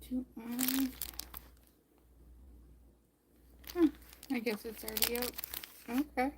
Do I guess it's already out. Okay.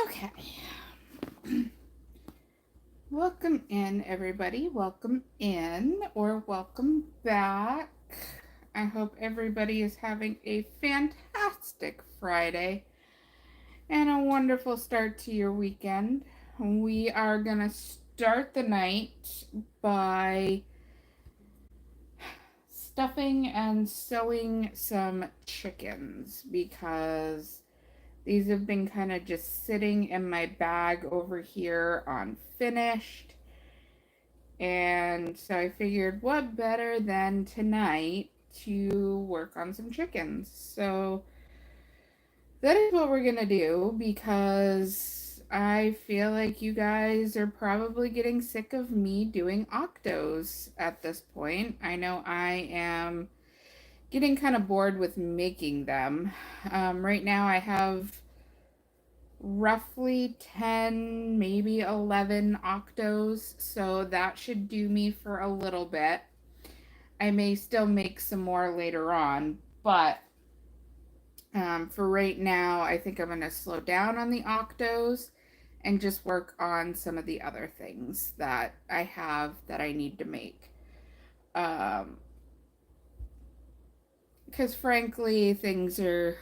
Okay. Welcome in, everybody. Welcome in or welcome back. I hope everybody is having a fantastic Friday and a wonderful start to your weekend. We are going to start the night by stuffing and sewing some chickens because these have been kind of just sitting in my bag over here unfinished. And so I figured what better than tonight to work on some chickens. So that is what we're going to do because I feel like you guys are probably getting sick of me doing octos at this point. I know I am getting kind of bored with making them. Right now I have roughly 10, maybe 11 octos, so that should do me for a little bit. I may still make some more later on, but for right now, I think I'm going to slow down on the octos and just work on some of the other things that I have that I need to make. Because frankly, things are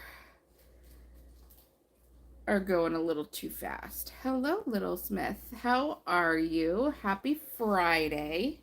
going a little too fast. Hello, Little Smith. How are you? Happy Friday.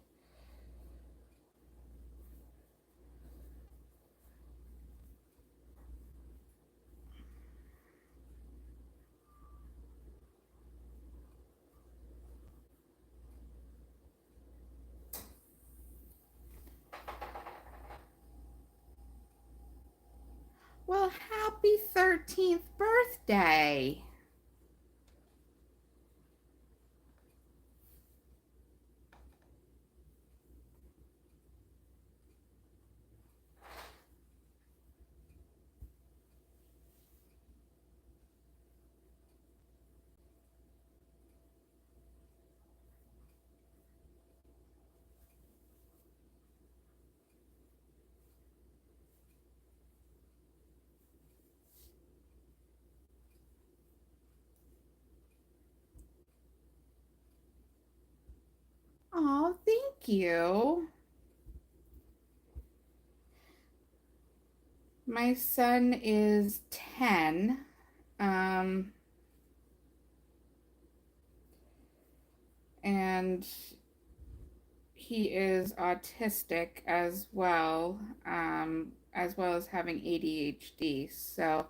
Well, happy 13th birthday. Oh, thank you. My son is 10. Um, and he is autistic as well as having ADHD. So,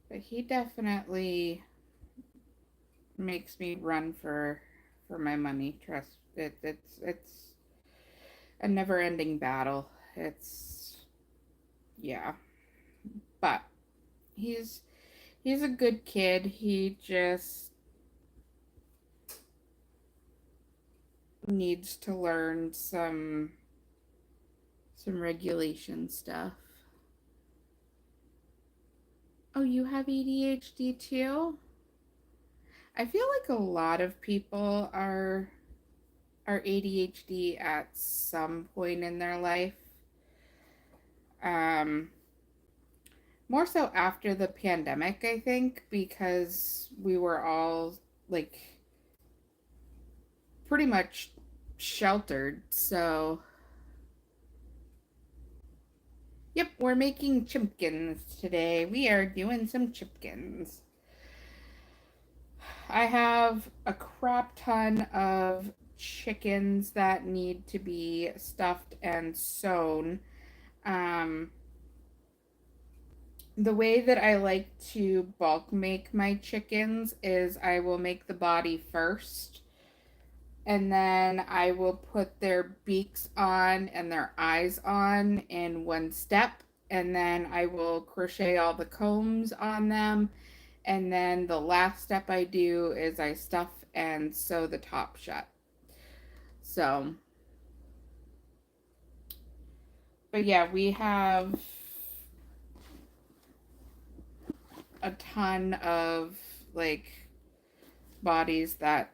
but he definitely makes me run for my money. Trust it. It's a never-ending battle. It's yeah, but he's he's a good kid. He just needs to learn some regulation stuff. Oh, you have ADHD too? I feel like a lot of people are ADHD at some point in their life. Um, More so after the pandemic, I think, because we were all like pretty much sheltered. So, yep, we're making chipkins today. We are doing some chipkins. I have a crap ton of chickens that need to be stuffed and sewn. Um, the way that I like to bulk make my chickens is I will make the body first, and then I will put their beaks on and their eyes on in one step, and then I will crochet all the combs on them, and then the last step I do is I stuff and sew the top shut. So, but yeah, we have a ton of like bodies that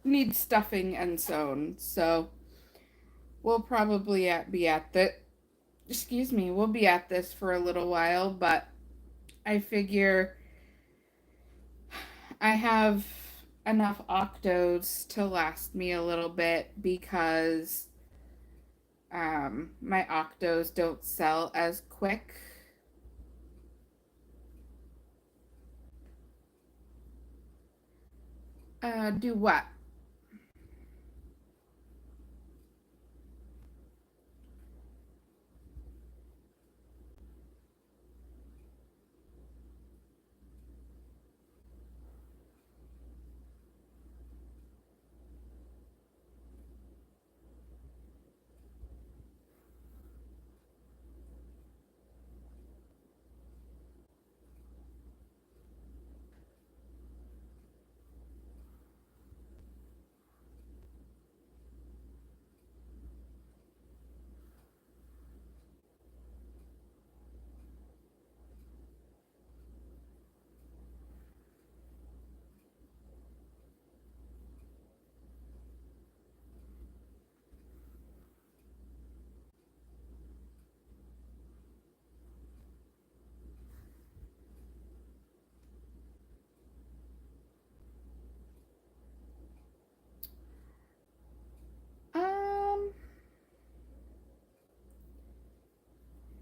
need stuffing and sewn. So we'll probably be at the excuse me, we'll be at this for a little while, but I figure I have enough octos to last me a little bit because my octos don't sell as quick. Do what? Um,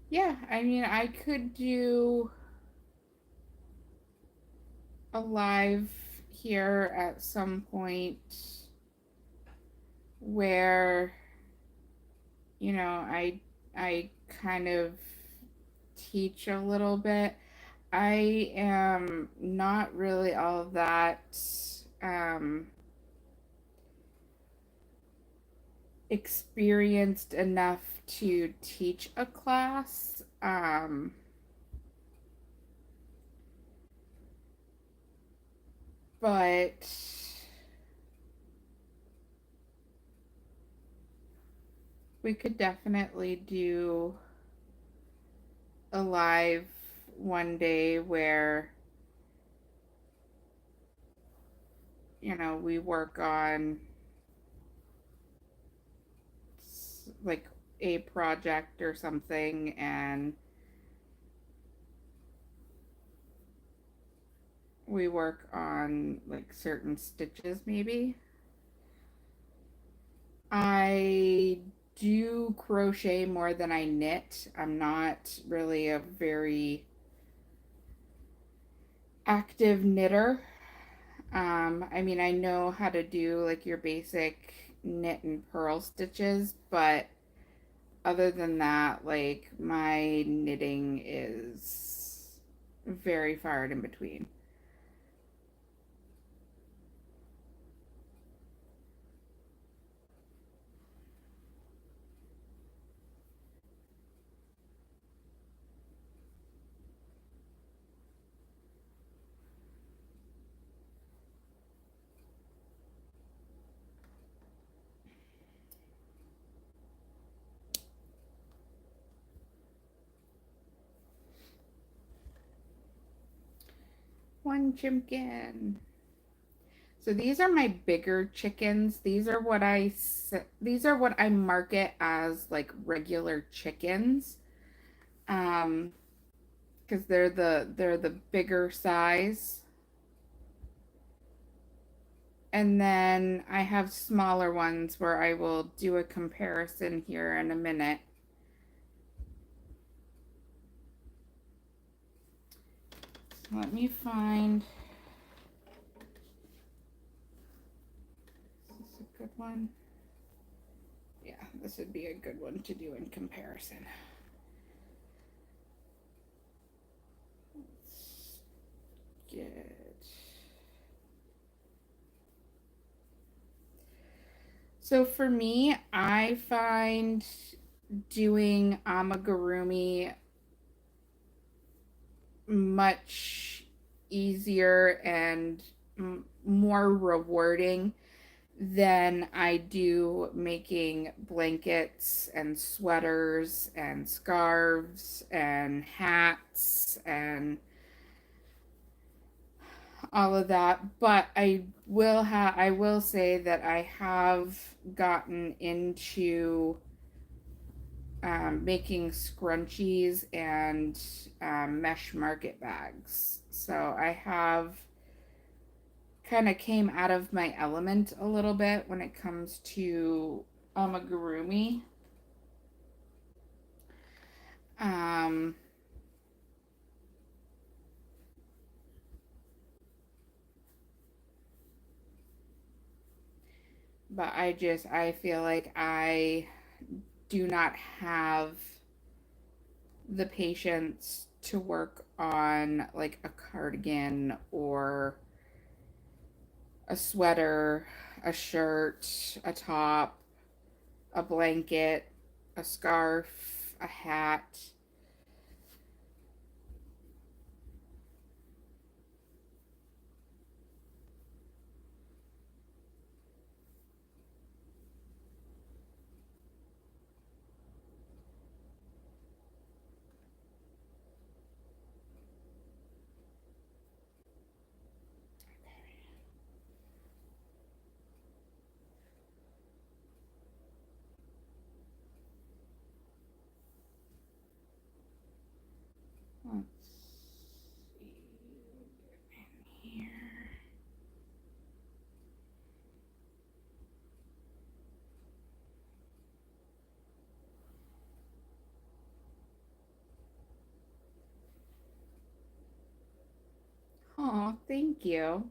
yeah, I mean, I could do a live here at some point where I kind of teach a little bit. I am not really all that um, experienced enough to teach a class, but we could definitely do a live one day where we work on like a project or something, and we work on like certain stitches maybe. I do crochet more than I knit. I'm not really a very active knitter. I mean, I know how to do like your basic knit and purl stitches, but other than that, like my knitting is very far in between. One chimkin. So these are my bigger chickens. These are what I market as like regular chickens. Um, because they're the bigger size. And then I have smaller ones where I will do a comparison here in a minute. So let me find, is this a good one? Yeah, this would be a good one to do in comparison. Let's get, so for me, I find doing amigurumi much easier and more rewarding than I do making blankets and sweaters and scarves and hats and all of that. But I will say that I have gotten into making scrunchies and mesh market bags. So I have kind of came out of my element a little bit when it comes to amigurumi. Um, but I feel like I do not have the patience to work on like a cardigan or a sweater, a shirt, a top, a blanket, a scarf, a hat. Let's see here. Oh, thank you.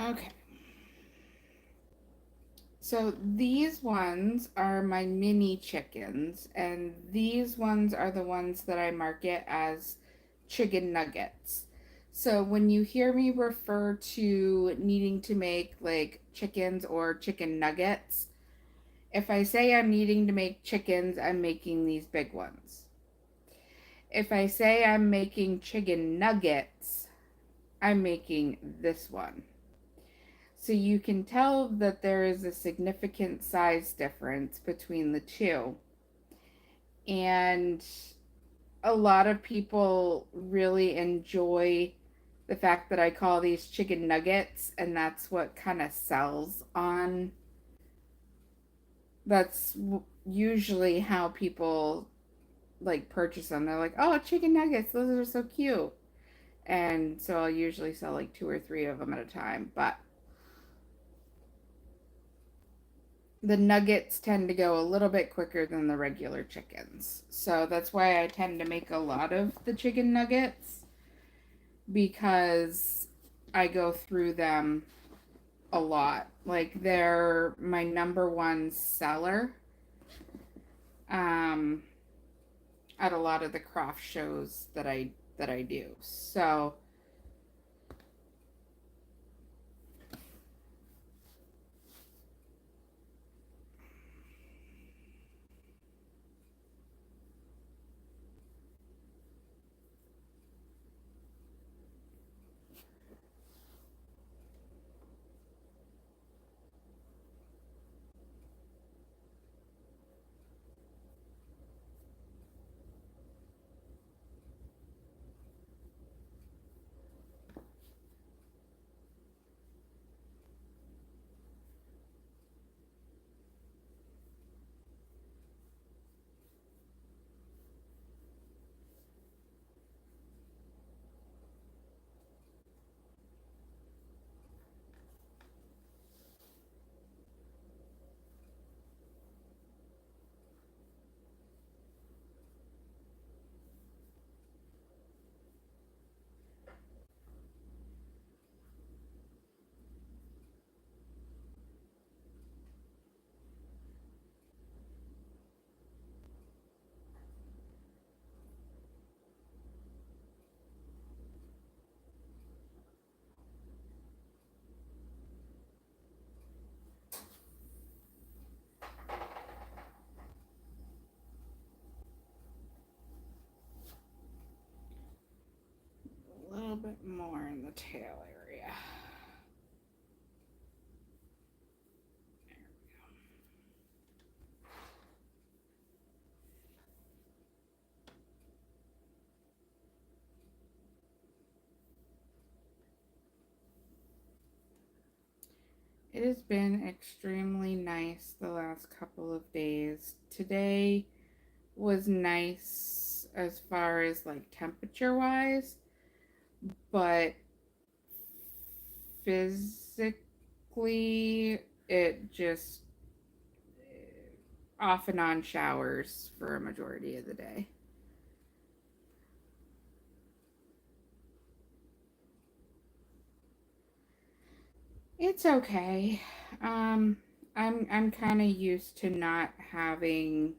Okay. So these ones are my mini chickens, and these ones are the ones that I market as chicken nuggets. So when you hear me refer to needing to make like chickens or chicken nuggets, if I say I'm needing to make chickens, I'm making these big ones. If I say I'm making chicken nuggets, I'm making this one. So you can tell that there is a significant size difference between the two. And a lot of people really enjoy the fact that I call these chicken nuggets, and that's what kind of sells on. That's usually how people like purchase them. They're like, "Oh, chicken nuggets, those are so cute." And so I'll usually sell like two or three of them at a time. But the nuggets tend to go a little bit quicker than the regular chickens. So that's why I tend to make a lot of the chicken nuggets because I go through them a lot. Like they're my number one seller um, at a lot of the craft shows that I do. So a little bit more in the tail area. It has been extremely nice the last couple of days. Today was nice as far as like temperature wise, but physically it just off and on showers for a majority of the day. It's okay. Um I'm kind of used to not having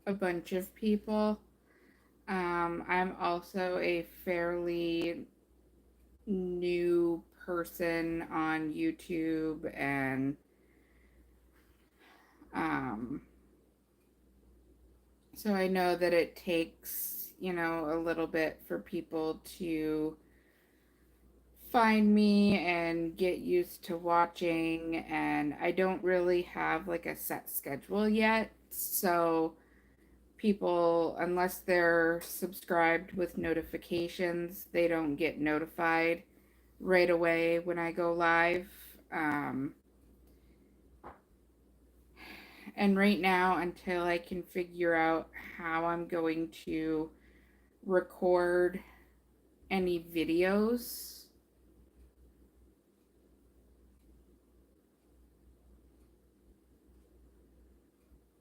a bunch of people. I'm also a fairly new person on YouTube, and um, so I know that it takes, a little bit for people to find me and get used to watching, and I don't really have like a set schedule yet. So people, unless they're subscribed with notifications, they don't get notified right away when I go live. Um, and right now, until I can figure out how I'm going to record any videos,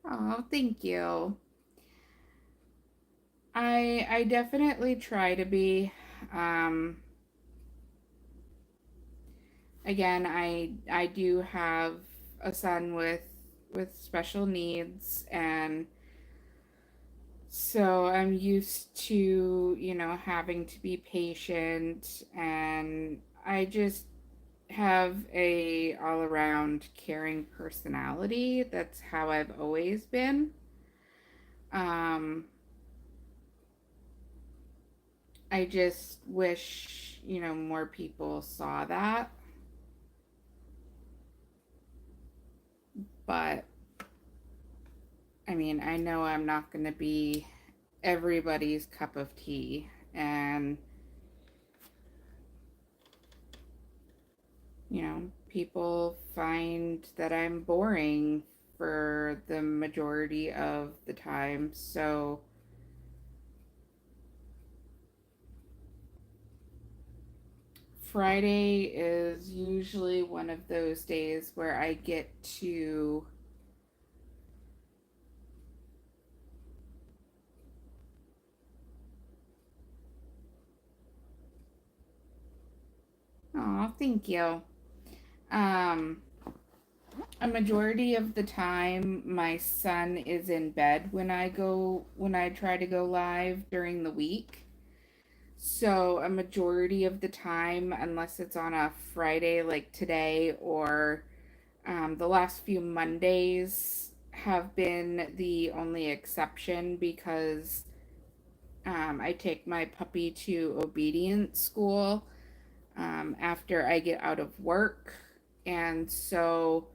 oh, thank you. I definitely try to be. Um, Again, I do have a son with special needs, and so I'm used to, having to be patient, and I just have a all around caring personality. That's how I've always been. Um I just wish, more people saw that. But I mean, I know I'm not going to be everybody's cup of tea. And, people find that I'm boring for the majority of the time. So Friday is usually one of those days where I get to oh, thank you. Um a majority of the time my son is in bed when I try to go live during the week. So a majority of the time, unless it's on a Friday like today or the last few Mondays have been the only exception because I take my puppy to obedience school after I get out of work. And so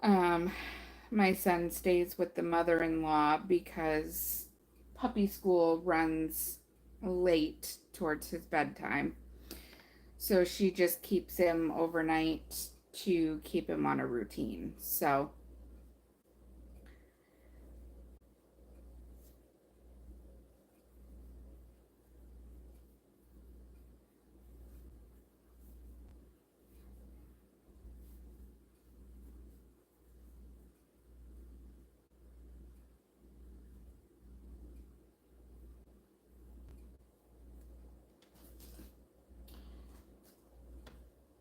um, my son stays with the mother in law because puppy school runs late towards his bedtime. So she just keeps him overnight to keep him on a routine. So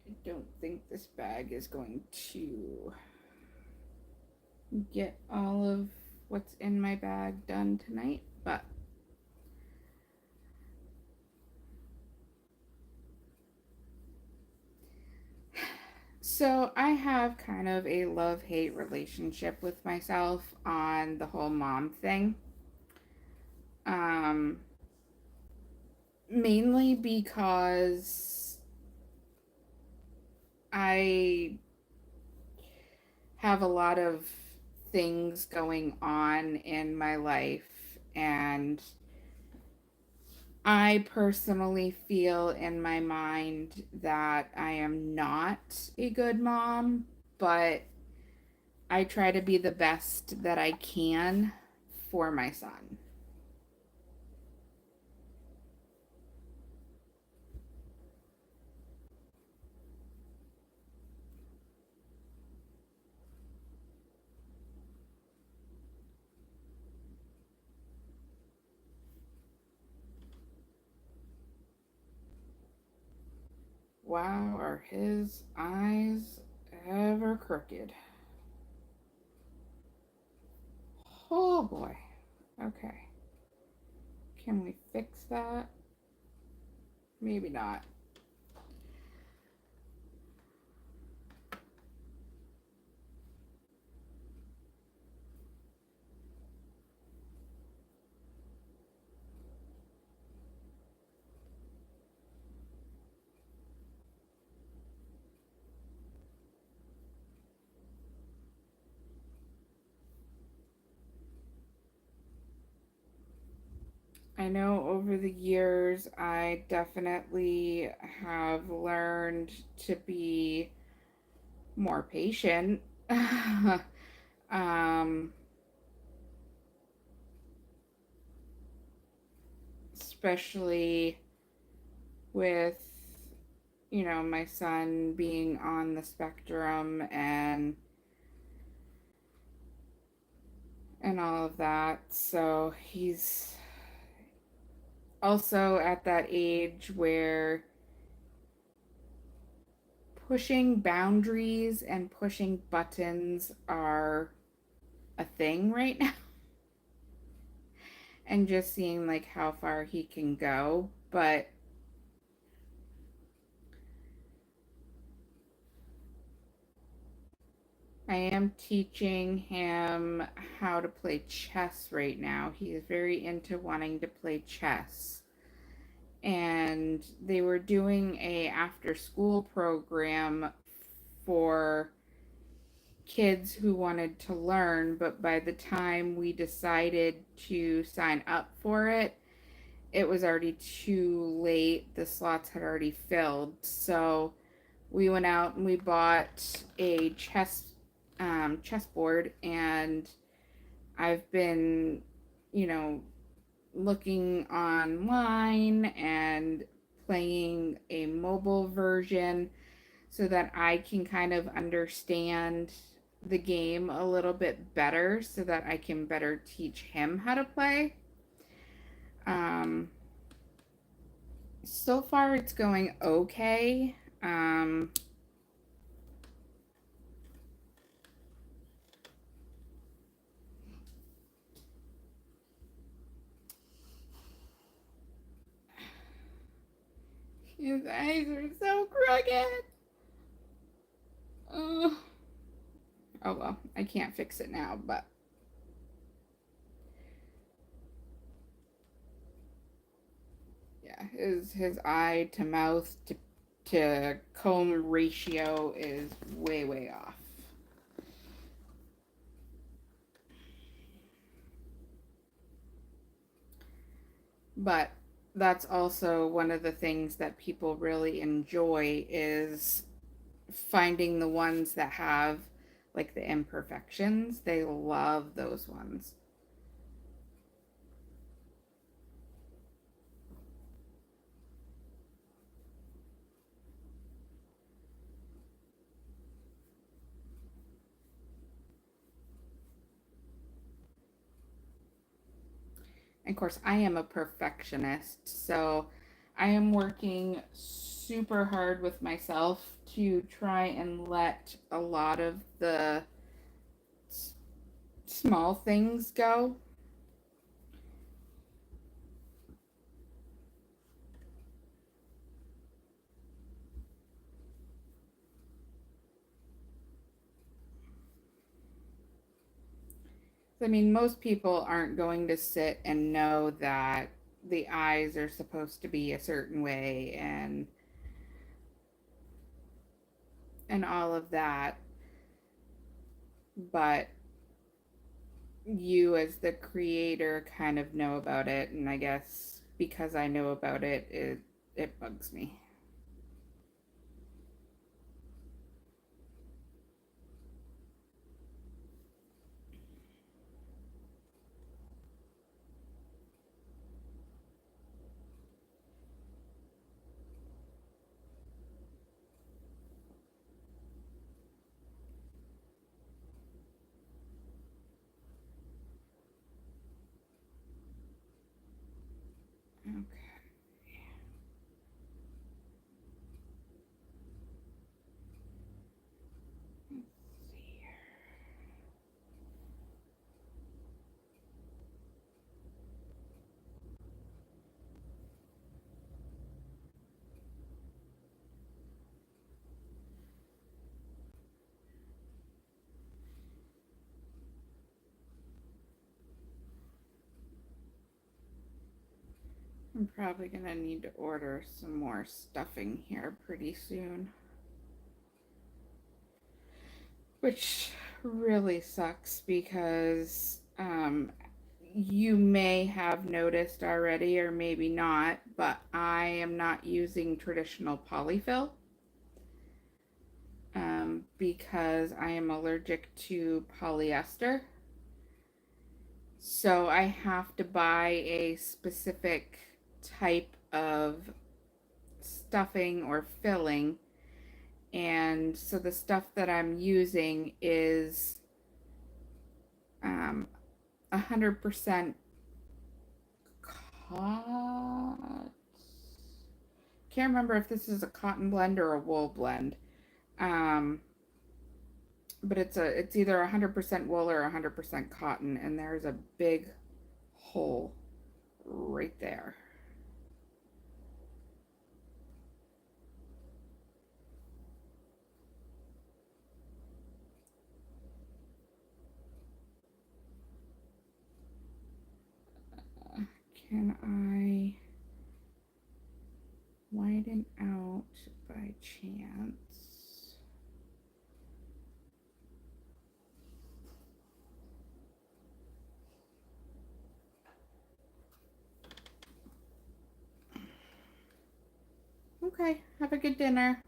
I don't think this bag is going to get all of what's in my bag done tonight, but so I have kind of a love-hate relationship with myself on the whole mom thing. Um Mainly because I have a lot of things going on in my life, and I personally feel in my mind that I am not a good mom, but I try to be the best that I can for my son. Wow, are his eyes ever crooked? Oh boy. Okay. Can we fix that? Maybe not. I know over the years I definitely have learned to be more patient. um, Especially with, my son being on the spectrum and all of that. So he's also at that age where pushing boundaries and pushing buttons are a thing right now, and just seeing like how far he can go. But I am teaching him how to play chess right now. He is very into wanting to play chess. And they were doing a after school program for kids who wanted to learn, but by the time we decided to sign up for it, it was already too late. The slots had already filled. So we went out and we bought a chessboard, and I've been, you know, looking online and playing a mobile version so that I can kind of understand the game a little bit better so that I can better teach him how to play. Um, so far, it's going okay. His eyes are so crooked. Oh, oh well, I can't fix it now, but yeah, his eye to mouth to comb ratio is way off. But that's also one of the things that people really enjoy is finding the ones that have like the imperfections. They love those ones. And of course, I am a perfectionist, so I am working super hard with myself to try and let a lot of the small things go. I mean, most people aren't going to sit and know that the eyes are supposed to be a certain way and all of that, but you as the creator kind of know about it, and I guess because I know about it, it bugs me. Okay, let's see here. I'm probably gonna need to order some more stuffing here pretty soon, which really sucks because you may have noticed already, or maybe not, but I am not using traditional polyfill because I am allergic to polyester. So I have to buy a specific type of stuffing or filling. And so the stuff that I'm using is 100% cotton. Can't remember if this is a cotton blend or a wool blend. Um, but it's either 100% wool or 100% cotton, and there's a big hole right there. can I widen out by chance? Okay, have a good dinner.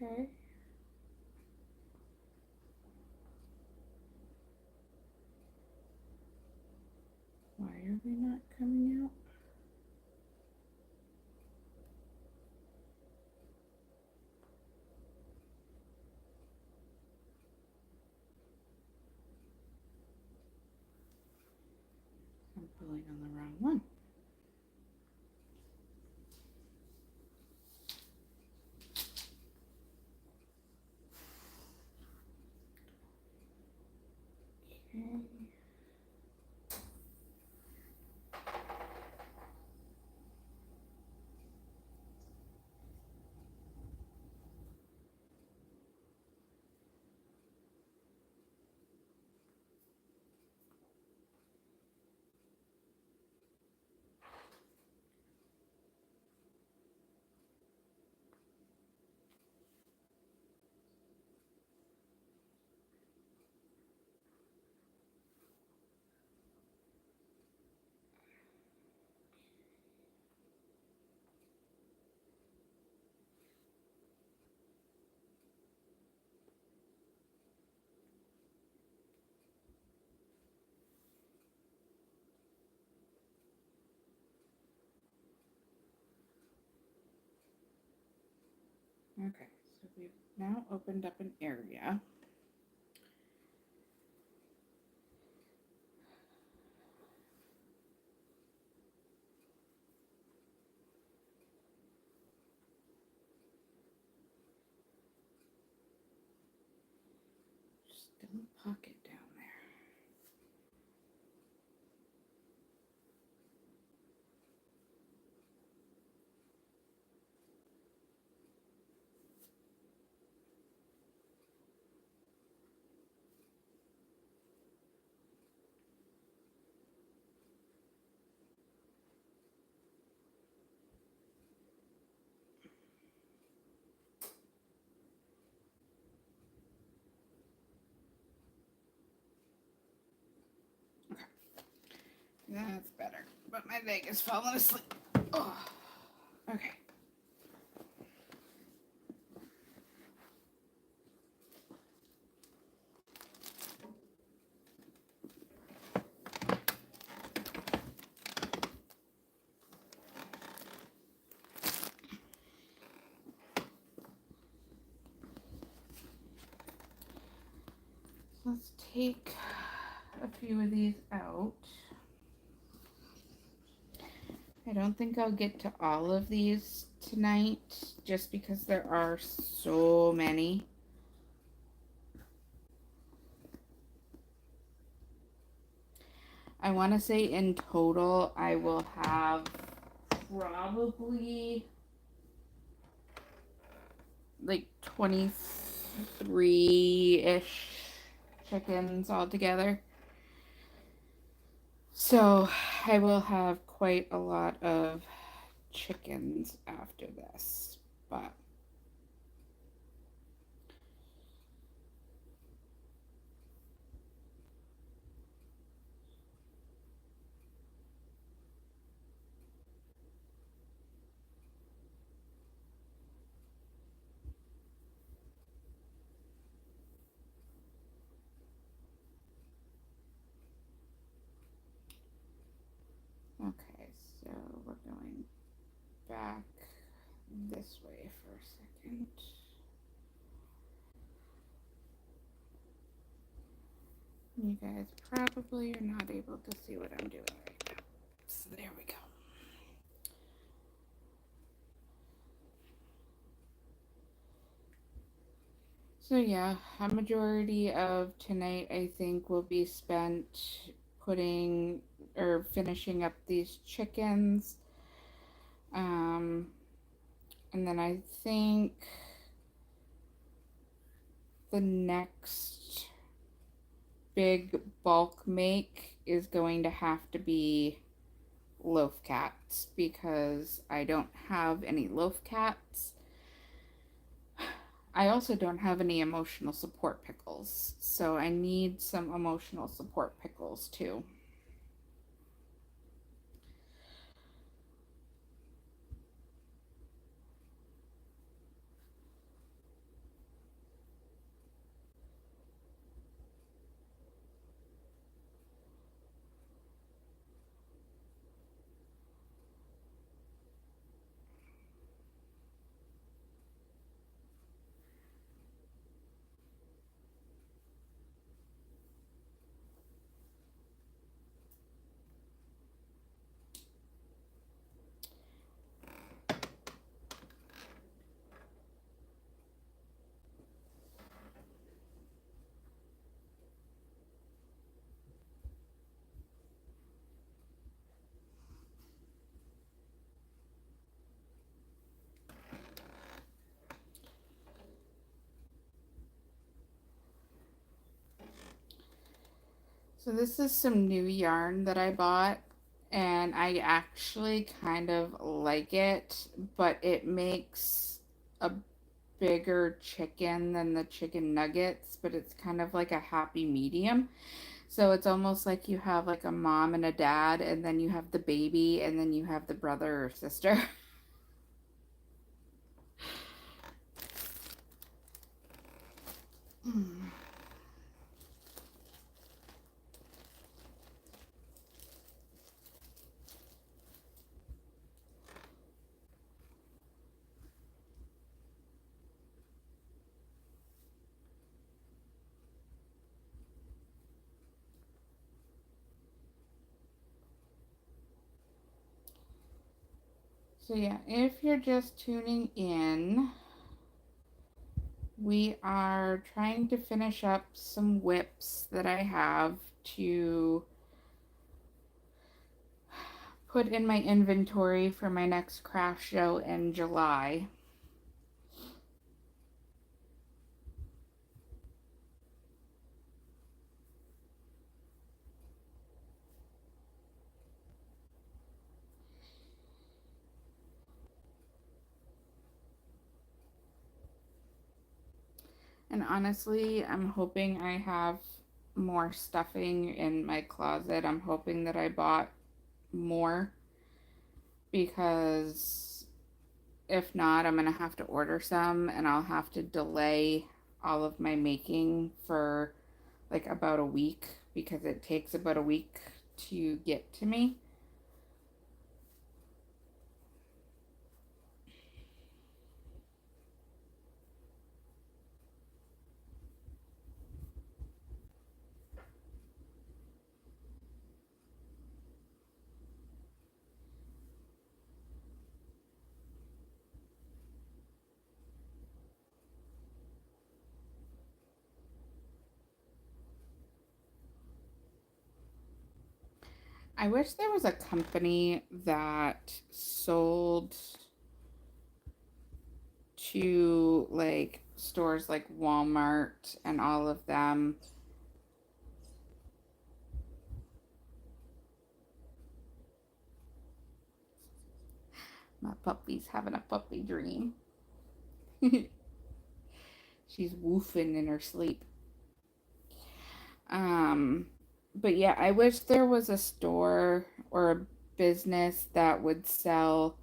Okay. Why are they not coming out? I'm pulling on the wrong one. Okay. Okay, so we've now opened up an area. Still a pocket down there. That's better, but my leg is falling asleep. Oh, okay. Let's take a few of these out. I don't think I'll get to all of these tonight just because there are so many. I want to say in total I will have probably like 23-ish chickens altogether. So I will have quite a lot of chickens after this, but okay, so we're going back this way for a second. You guys probably are not able to see what I'm doing right now. So there we go. So yeah, a majority of tonight I think will be spent putting or finishing up these chickens. Um, and then I think the next big bulk make is going to have to be loaf cats because I don't have any loaf cats. I also don't have any emotional support pickles, so I need some emotional support pickles too. So this is some new yarn that I bought and I actually kind of like it, but it makes a bigger chicken than the chicken nuggets, but it's kind of like a happy medium. So it's almost like you have like a mom and a dad, and then you have the baby, and then you have the brother or sister. So yeah, if you're just tuning in, we are trying to finish up some whips that I have to put in my inventory for my next craft show in July. And honestly, I'm hoping I have more stuffing in my closet. I'm hoping that I bought more because if not, I'm going to have to order some and I'll have to delay all of my making for like about a week because it takes about a week to get to me. I wish there was a company that sold to like stores like Walmart and all of them. My puppy's having a puppy dream. She's woofing in her sleep. Um, but yeah, I wish there was a store or a business that would sell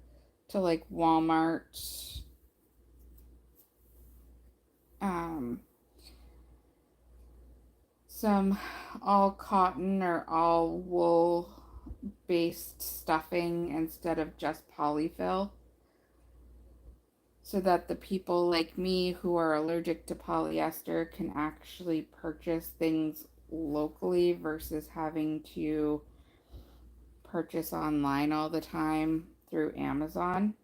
to like Walmart, um, some all cotton or all wool based stuffing instead of just polyfill, so that the people like me who are allergic to polyester can actually purchase things locally versus having to purchase online all the time through Amazon.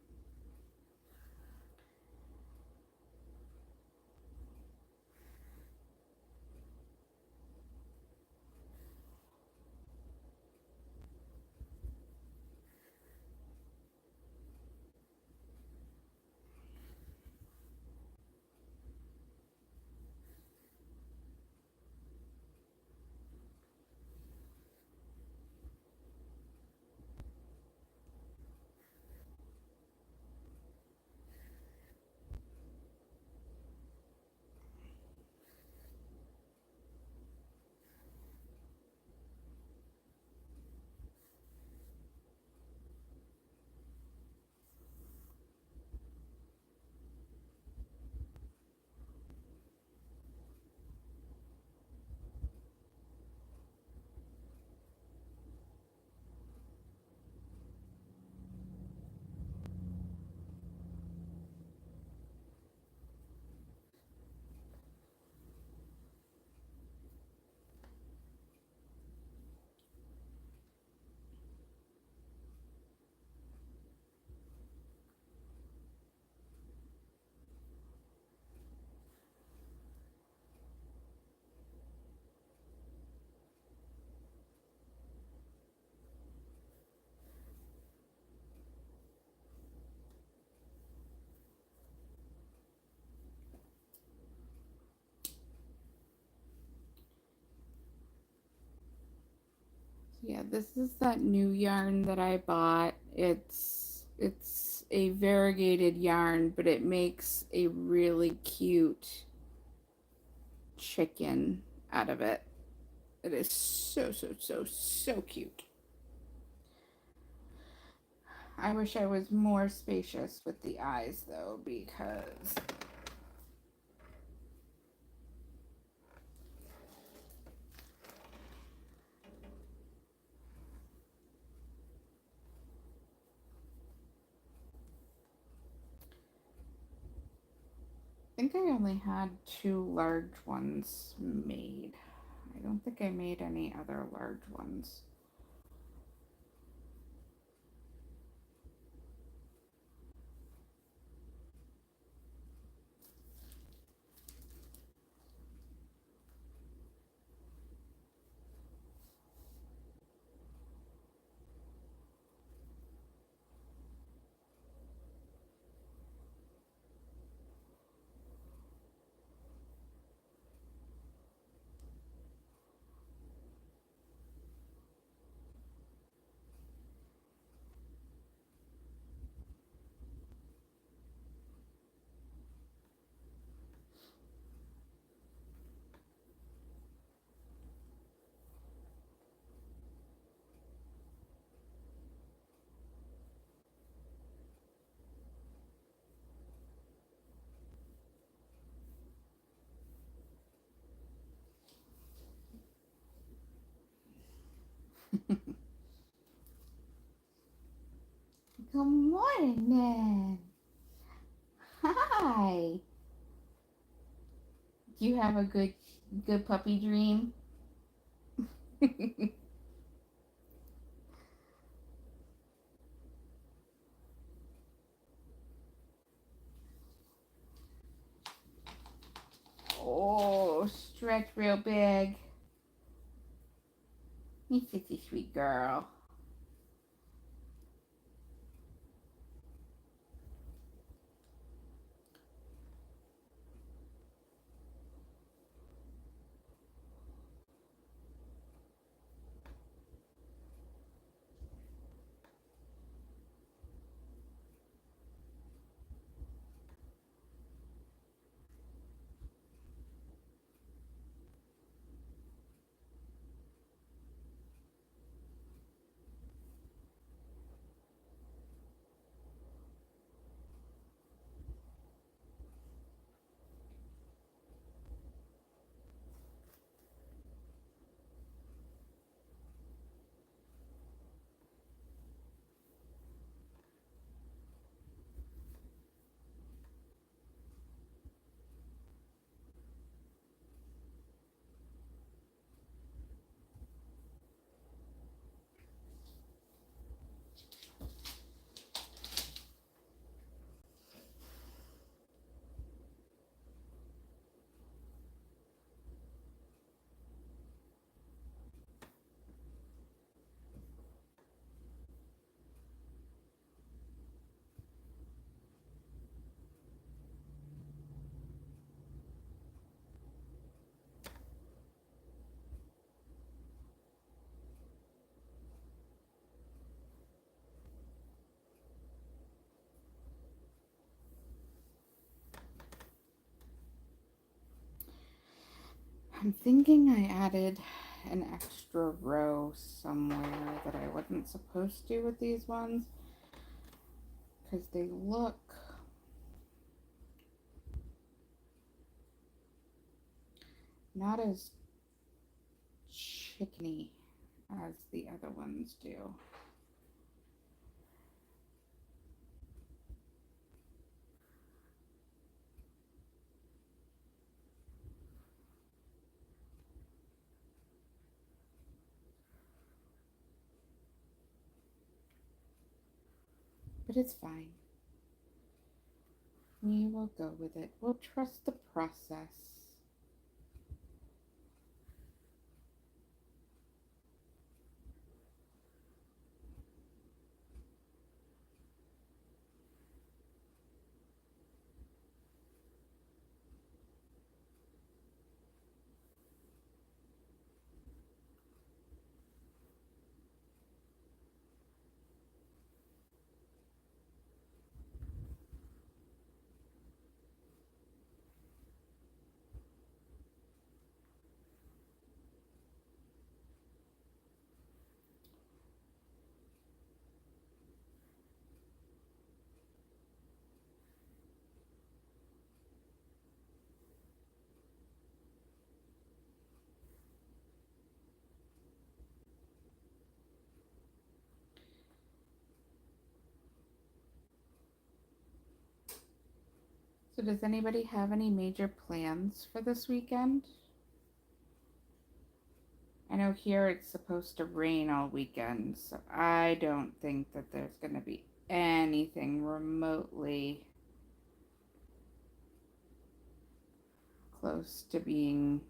Yeah, this is that new yarn that I bought. It's a variegated yarn, but it makes a really cute chicken out of it. It is so cute. I wish I was more spacious with the eyes though, because I think I only had two large ones made. I don't think I made any other large ones. Good morning. Hi. Do you have a good puppy dream? Oh, stretch real big. You're such a sweet girl. I'm thinking I added an extra row somewhere that I wasn't supposed to with these ones because they look not as chickeny as the other ones do. But it's fine. We will go with it. We'll trust the process. So does anybody have any major plans for this weekend? I know here it's supposed to rain all weekend, so I don't think that there's going to be anything remotely close to being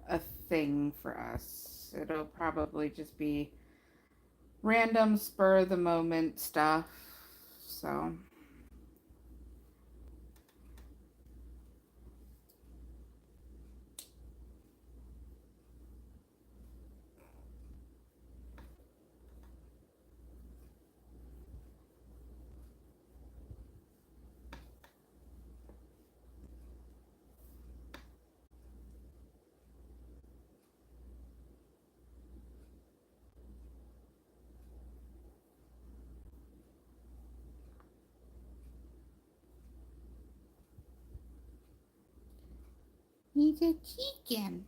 a thing for us. It'll probably just be random spur of the moment stuff. So he's a chicken.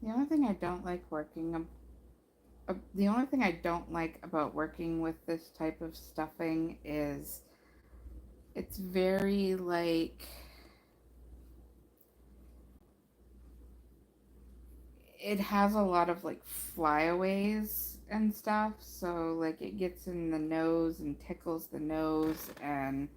The only thing I don't like the only thing I don't like about working with this type of stuffing is it's very like it has a lot of like flyaways and stuff, so like it gets in the nose and tickles the nose and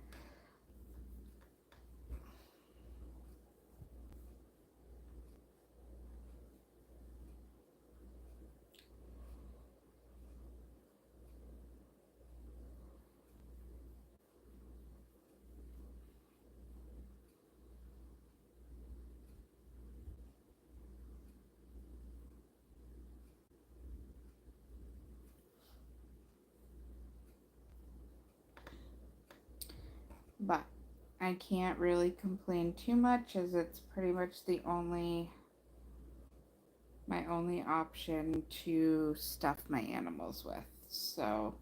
but I can't really complain too much as it's pretty much the only my only option to stuff my animals with. So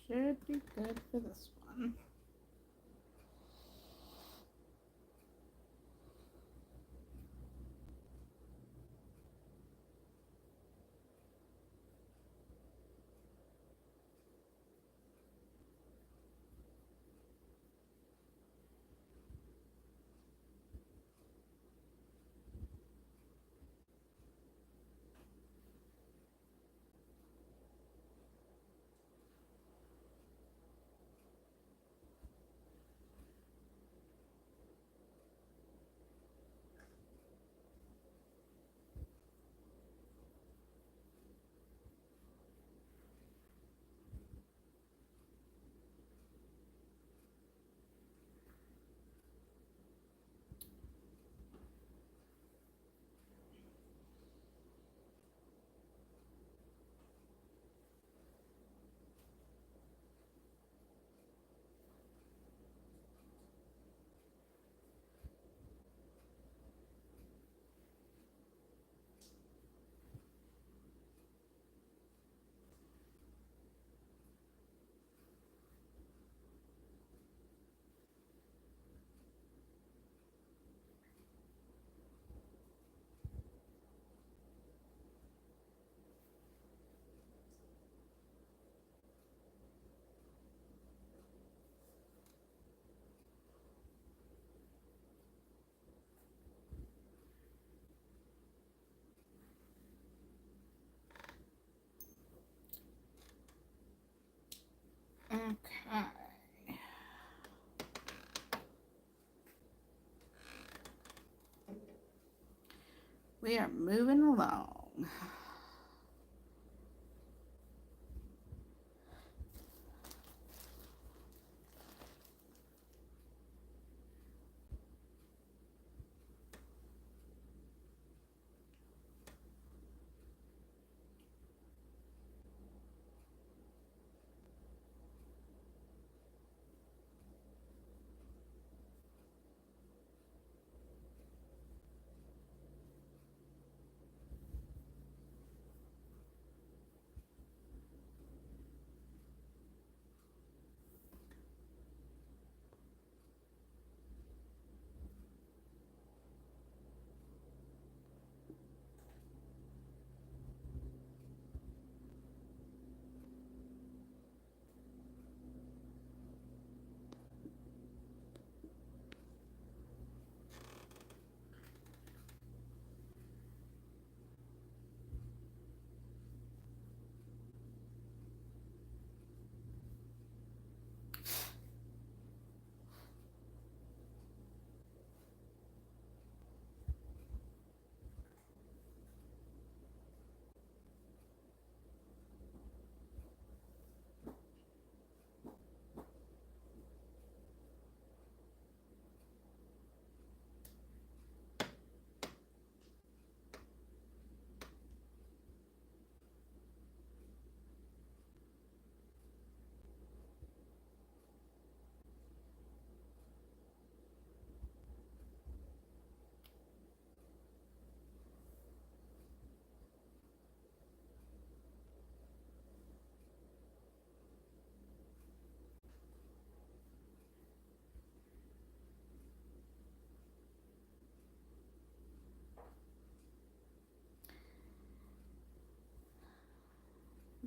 Should be good for this one. Okay. We are moving along.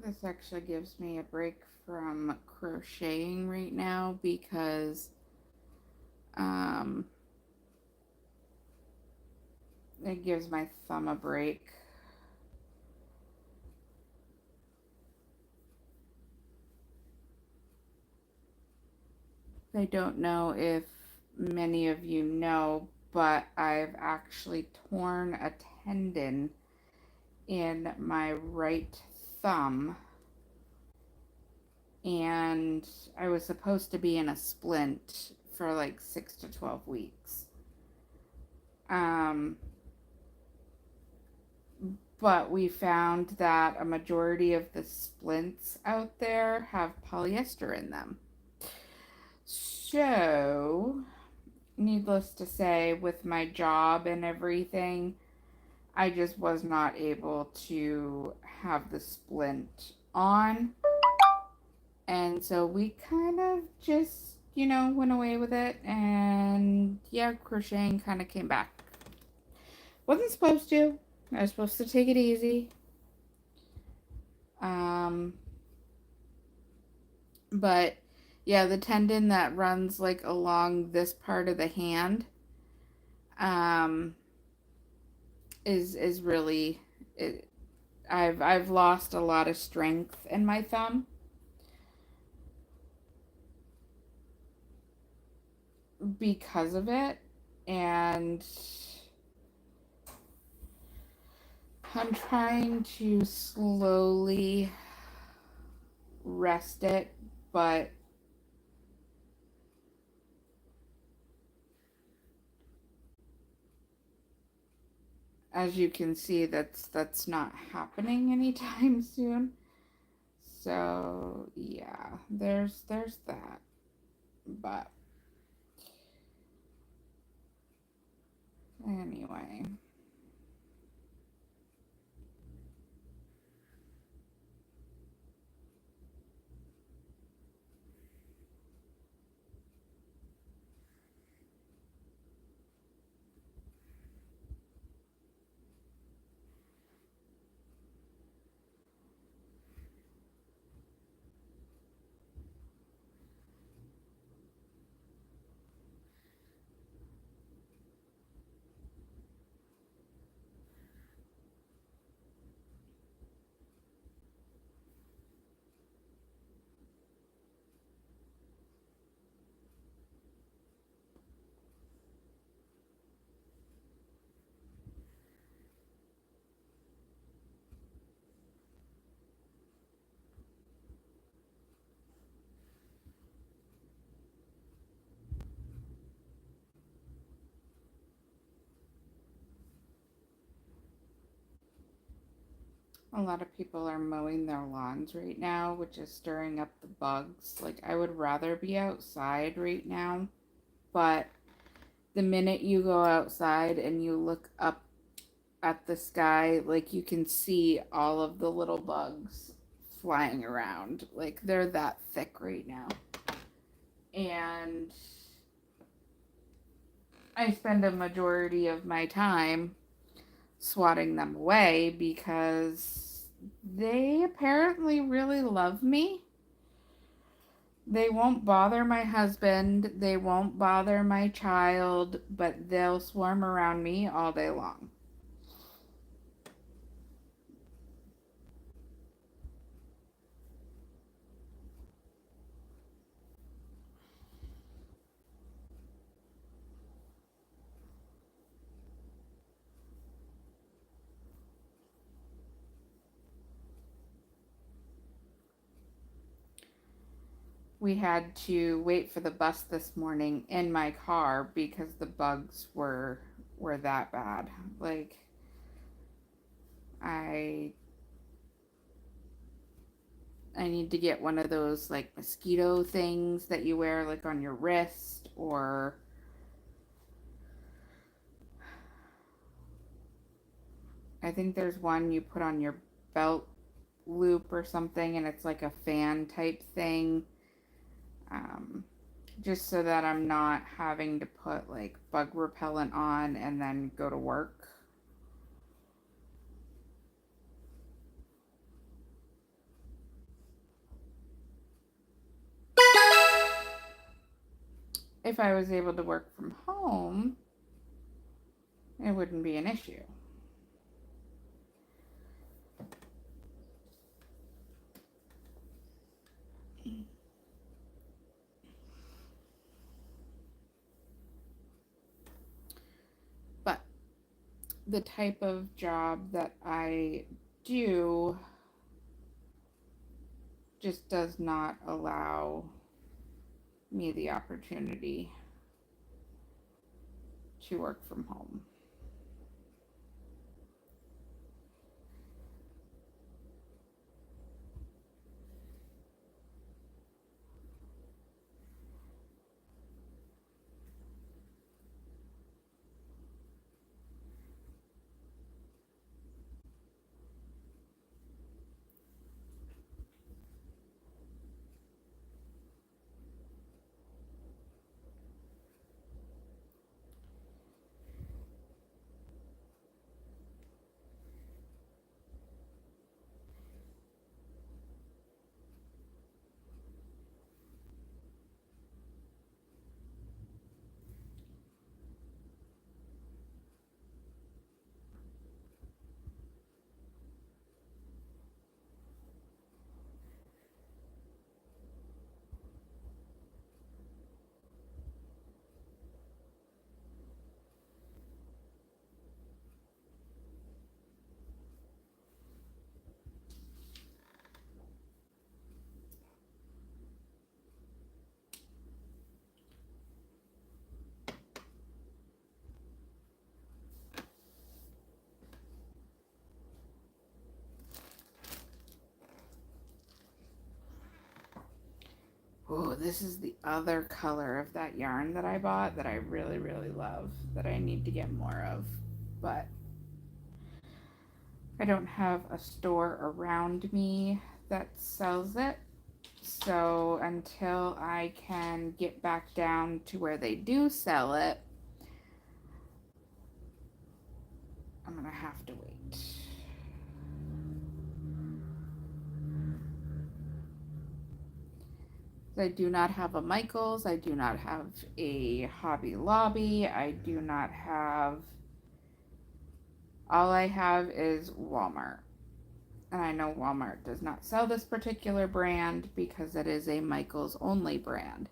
This actually gives me a break from crocheting right now because um, it gives my thumb a break. I don't know if many of you know, but I've actually torn a tendon in my right thumb, and I was supposed to be in a splint for like 6 to 12 weeks. Um, but we found that a majority of the splints out there have polyester in them. So, needless to say, with my job and everything, I just was not able to have the splint on. And so we kind of just, went away with it. And yeah, crocheting kind of came back. Wasn't supposed to. I was supposed to take it easy. Um, but yeah, the tendon that runs like along this part of the hand um, is really it, I've lost a lot of strength in my thumb because of it, and I'm trying to slowly rest it, but as you can see, that's not happening anytime soon. So yeah, there's that. But anyway, a lot of people are mowing their lawns right now, which is stirring up the bugs. Like, I would rather be outside right now, but the minute you go outside and you look up at the sky, like, you can see all of the little bugs flying around. Like, they're that thick right now. And I spend a majority of my time swatting them away because they apparently really love me. They won't bother my husband, they won't bother my child, but they'll swarm around me all day long. We had to wait for the bus this morning in my car because the bugs were that bad. Like, I I need to get one of those like mosquito things that you wear like on your wrist, or I think there's one you put on your belt loop or something, and it's like a fan type thing. Um, just so that I'm not having to put like bug repellent on and then go to work. If I was able to work from home, it wouldn't be an issue. But the type of job that I do just does not allow me the opportunity to work from home. this is the other color of that yarn that I bought that I really, really love that I need to get more of. But I don't have a store around me that sells it. So until I can get back down to where they do sell it, I'm gonna have to wait. I do not have a Michaels. I do not have a Hobby Lobby. I do not have. All I have is Walmart. And I know Walmart does not sell this particular brand because it is a Michaels only brand.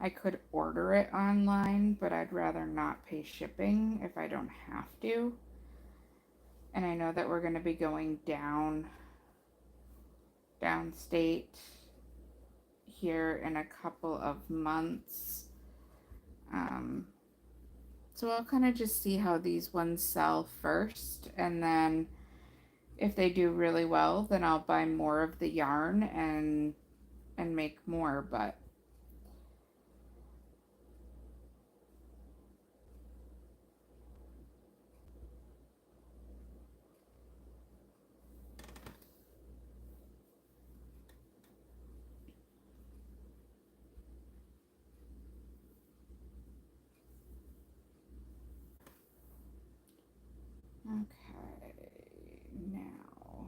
I could order it online, but I'd rather not pay shipping if I don't have to. And I know that we're going to be going downstate here in a couple of months. So I'll kind of just see how these ones sell first, and then if they do really well, then I'll buy more of the yarn and make more. But okay, now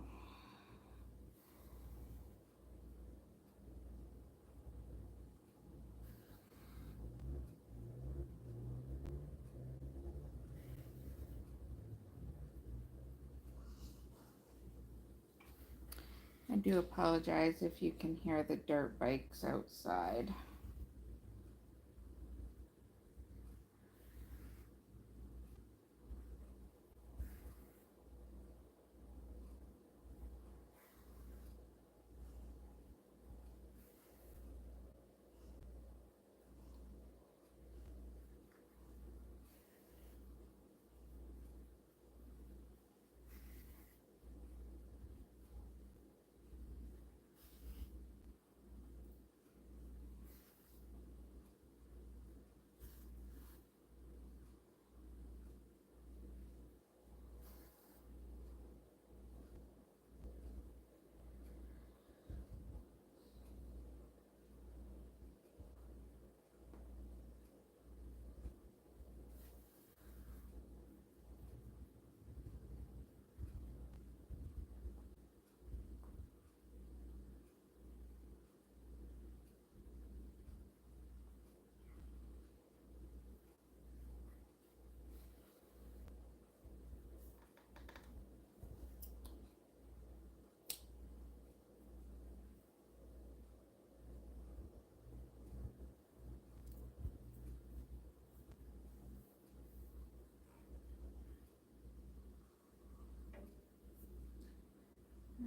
I do apologize if you can hear the dirt bikes outside.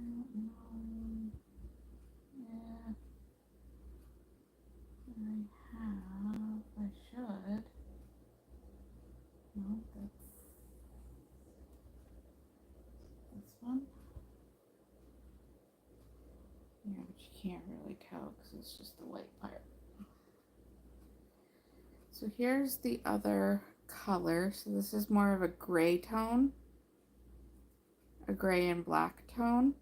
I don't know. Yeah, I should. No, that's this one. Yeah, but you can't really tell because it's just the white part. So here's the other color. So this is more of a gray tone, a gray and black tone.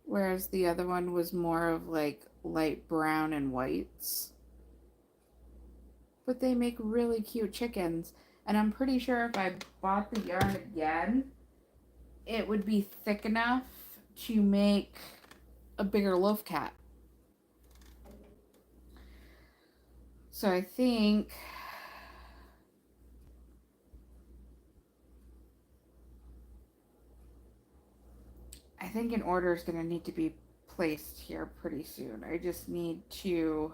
Whereas the other one was more of like light brown and whites. But they make really cute chickens. And I'm pretty sure if I bought the yarn again, it would be thick enough to make a bigger loaf cat. So I think an order is going to need to be placed here pretty soon. I just need to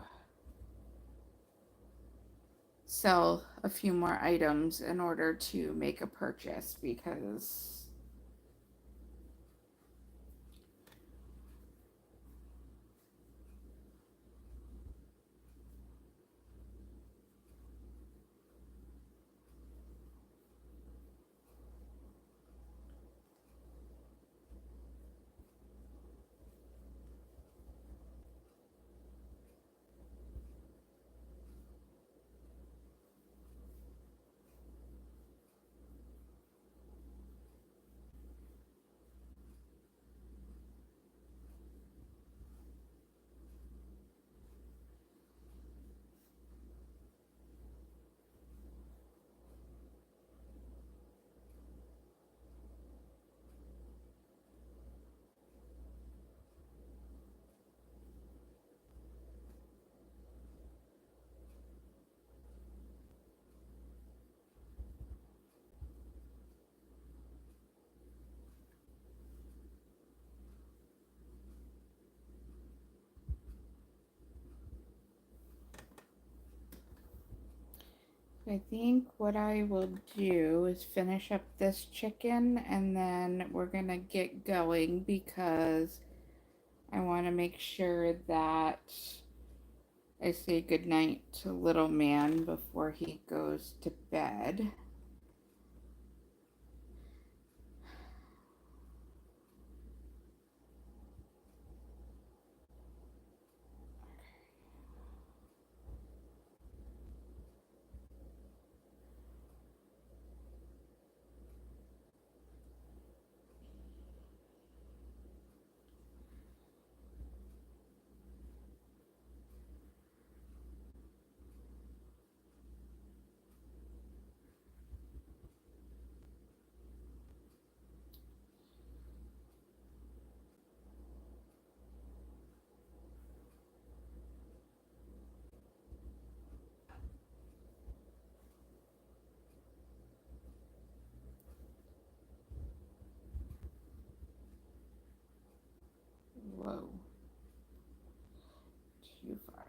sell a few more items in order to make a purchase because I think what I will do is finish up this chicken and then we're gonna get going because I want to make sure that I say goodnight to little man before he goes to bed. Whoa, too far.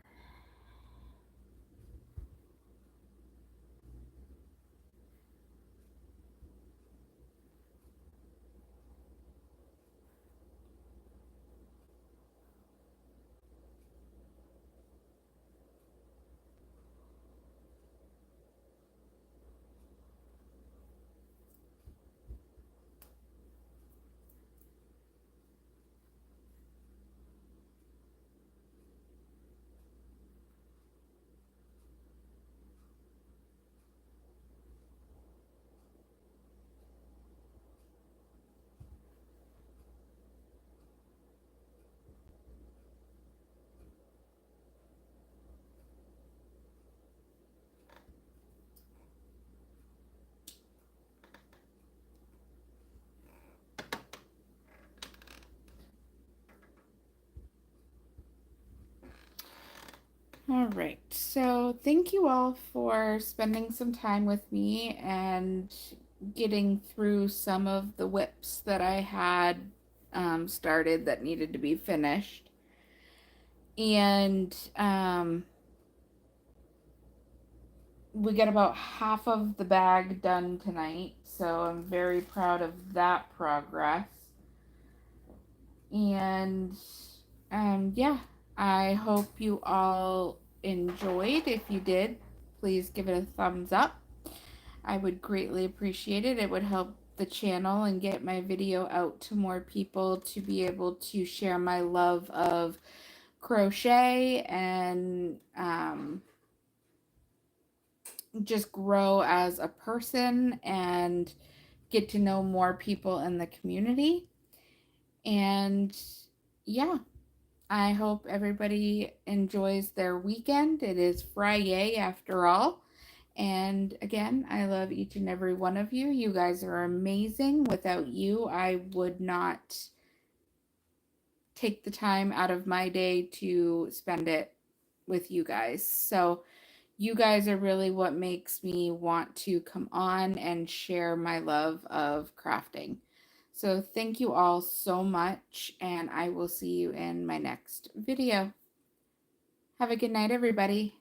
All right, so thank you all for spending some time with me and getting through some of the whips that I had started that needed to be finished. And we got about half of the bag done tonight, so I'm very proud of that progress. And yeah, I hope you all enjoyed. If you did, please give it a thumbs up. I would greatly appreciate it. It would help the channel and get my video out to more people to be able to share my love of crochet and just grow as a person and get to know more people in the community. And yeah, I hope everybody enjoys their weekend. It is Fri-yay after all. And again, I love each and every one of you. You guys are amazing. Without you, I would not take the time out of my day to spend it with you guys. So, you guys are really what makes me want to come on and share my love of crafting. So, thank you all so much, and I will see you in my next video. Have a good night, everybody.